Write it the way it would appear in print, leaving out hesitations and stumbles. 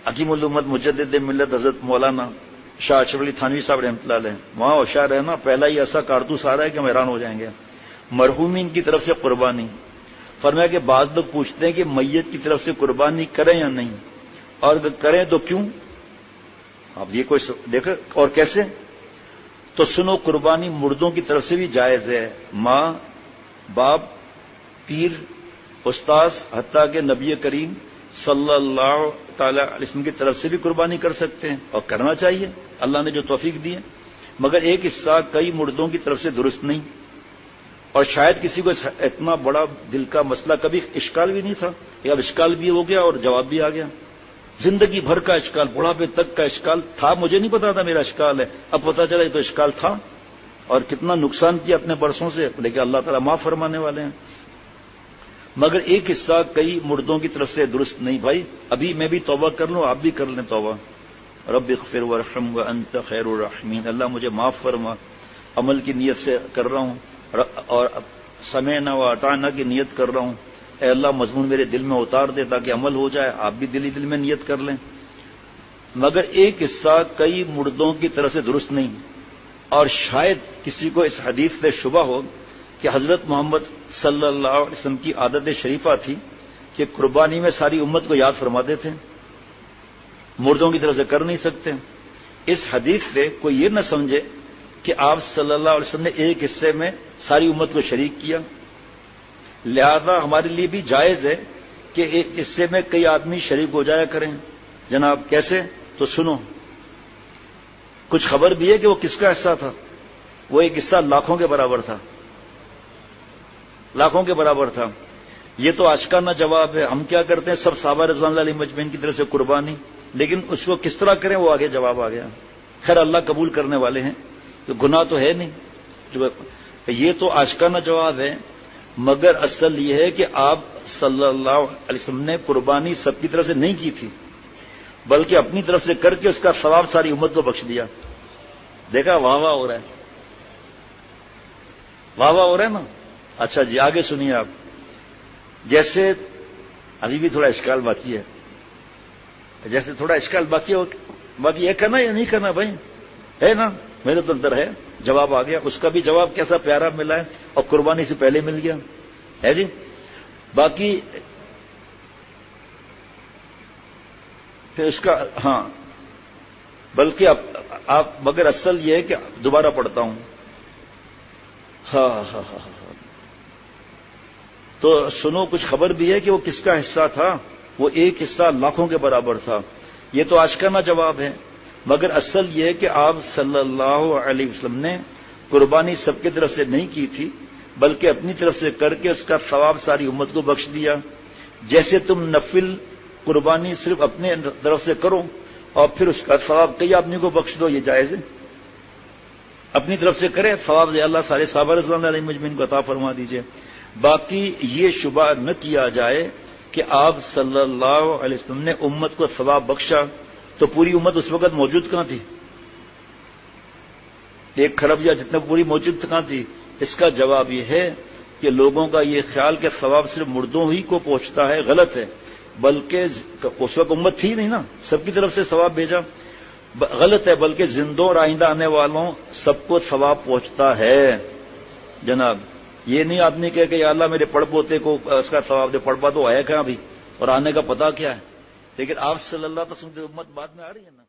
حکیم الامت مجدد ملت حضرت مولانا شاہ اشرف علی تھانوی صاحب رحمۃ اللہ علیہ وہاں ہوشیار ہے نا، پہلا ہی ایسا کارتوس آ رہا ہے کہ ہم حیران ہو جائیں گے۔ مرحومین کی طرف سے قربانی، فرمایا کہ بعض لوگ پوچھتے ہیں کہ میت کی طرف سے قربانی کریں یا نہیں، اور اگر کریں تو کیوں؟ اب یہ کوئی دیکھو اور کیسے؟ تو سنو، قربانی مردوں کی طرف سے بھی جائز ہے، ماں، باپ، پیر، استاذ، حتیٰ کہ نبی کریم صلی اللہ تعالی علیہ وسلم کی طرف سے بھی قربانی کر سکتے ہیں، اور کرنا چاہیے، اللہ نے جو توفیق دی ہے۔ مگر ایک حصہ کئی مردوں کی طرف سے درست نہیں، اور شاید کسی کو اتنا بڑا دل کا مسئلہ کبھی اشکال بھی نہیں تھا، اب اشکال بھی ہو گیا اور جواب بھی آ گیا۔ زندگی بھر کا اشکال، بڑھاپے تک کا اشکال تھا، مجھے نہیں پتا تھا میرا اشکال ہے، اب پتا چلا یہ تو اشکال تھا، اور کتنا نقصان کیا اپنے برسوں سے، لیکن اللہ تعالیٰ معاف فرمانے والے ہیں۔ مگر ایک حصہ کئی مردوں کی طرف سے درست نہیں۔ بھائی ابھی میں بھی توبہ کر لوں، آپ بھی کر لیں توبہ، رب اغفر وارحم وانت خیر الراحمین، اللہ مجھے معاف فرما، عمل کی نیت سے کر رہا ہوں اور سمعنا واطعنا کی نیت کر رہا ہوں، اے اللہ مضمون میرے دل میں اتار دے تاکہ عمل ہو جائے، آپ بھی دل ہی دل میں نیت کر لیں۔ مگر ایک حصہ کئی مردوں کی طرف سے درست نہیں، اور شاید کسی کو اس حدیث سے شبہ ہو کہ حضرت محمد صلی اللہ علیہ وسلم کی عادت شریفہ تھی کہ قربانی میں ساری امت کو یاد فرماتے تھے، مردوں کی طرف سے کر نہیں سکتے۔ اس حدیث سے کوئی یہ نہ سمجھے کہ آپ صلی اللہ علیہ وسلم نے ایک حصے میں ساری امت کو شریک کیا، لہذا ہمارے لیے بھی جائز ہے کہ ایک حصے میں کئی آدمی شریک ہو جایا کریں۔ جناب کیسے؟ تو سنو، کچھ خبر بھی ہے کہ وہ کس کا حصہ تھا؟ وہ ایک حصہ لاکھوں کے برابر تھا، لاکھوں کے برابر تھا۔ یہ تو آشکارانہ جواب ہے۔ ہم کیا کرتے ہیں، سب صحابہ رضوان اللہ علیہم اجمعین کی طرف سے قربانی، لیکن اس کو کس طرح کریں وہ آگے جواب آ گیا۔ خیر اللہ قبول کرنے والے ہیں، تو گناہ تو ہے نہیں، یہ تو آشکارانہ جواب ہے۔ مگر اصل یہ ہے کہ آپ صلی اللہ علیہ وسلم نے قربانی سب کی طرف سے نہیں کی تھی، بلکہ اپنی طرف سے کر کے اس کا ثواب ساری امت کو بخش دیا۔ دیکھا، واہ واہ ہو رہا ہے، واہ واہ ہو رہا ہے نا۔ اچھا جی آگے سنیے آپ، جیسے ابھی بھی تھوڑا اشکال باقی ہے، جیسے تھوڑا اشکال باقی ہو، باقی یہ کرنا یا نہیں کرنا بھائی، ہے نا، میرے تو اندر ہے، جواب آ گیا۔ اس کا بھی جواب کیسا پیارا ملا ہے، اور قربانی سے پہلے مل گیا ہے جی۔ باقی پھر اس کا ہاں، بلکہ آپ مگر اصل یہ ہے کہ دوبارہ پڑھتا ہوں، ہاں ہاں ہاں، تو سنو، کچھ خبر بھی ہے کہ وہ کس کا حصہ تھا، وہ ایک حصہ لاکھوں کے برابر تھا۔ یہ تو آشکارانہ جواب ہے، مگر اصل یہ ہے کہ آپ صلی اللہ علیہ وسلم نے قربانی سب کی طرف سے نہیں کی تھی، بلکہ اپنی طرف سے کر کے اس کا ثواب ساری امت کو بخش دیا۔ جیسے تم نفل قربانی صرف اپنے طرف سے کرو اور پھر اس کا ثواب کئی آدمی کو بخش دو، یہ جائز ہے۔ اپنی طرف سے کرے، ثواب دے اللہ سارے صحابہ رضوان اللہ علیہم اجمعین کو عطا فرما دیجئے۔ باقی یہ شبہ نہ کیا جائے کہ آپ صلی اللہ علیہ وسلم نے امت کو ثواب بخشا، تو پوری امت اس وقت موجود کہاں تھی؟ 1 کھرب یا جتنا پوری موجود کہاں تھی؟ اس کا جواب یہ ہے کہ لوگوں کا یہ خیال کہ ثواب صرف مردوں ہی کو پہنچتا ہے، غلط ہے، بلکہ اس وقت امت تھی نہیں نا، سب کی طرف سے ثواب بھیجا، غلط ہے، بلکہ زندوں اور آئندہ آنے والوں سب کو ثواب پہنچتا ہے۔ جناب یہ نہیں آدمی کہے کہ یا اللہ میرے پڑ پوتے کو اس کا ثواب دے، پڑ پا تو ہے کہاں بھی، اور آنے کا پتہ کیا ہے، لیکن آپ صلی اللہ علیہ وسلم کی امت بعد میں آ رہی ہے نا۔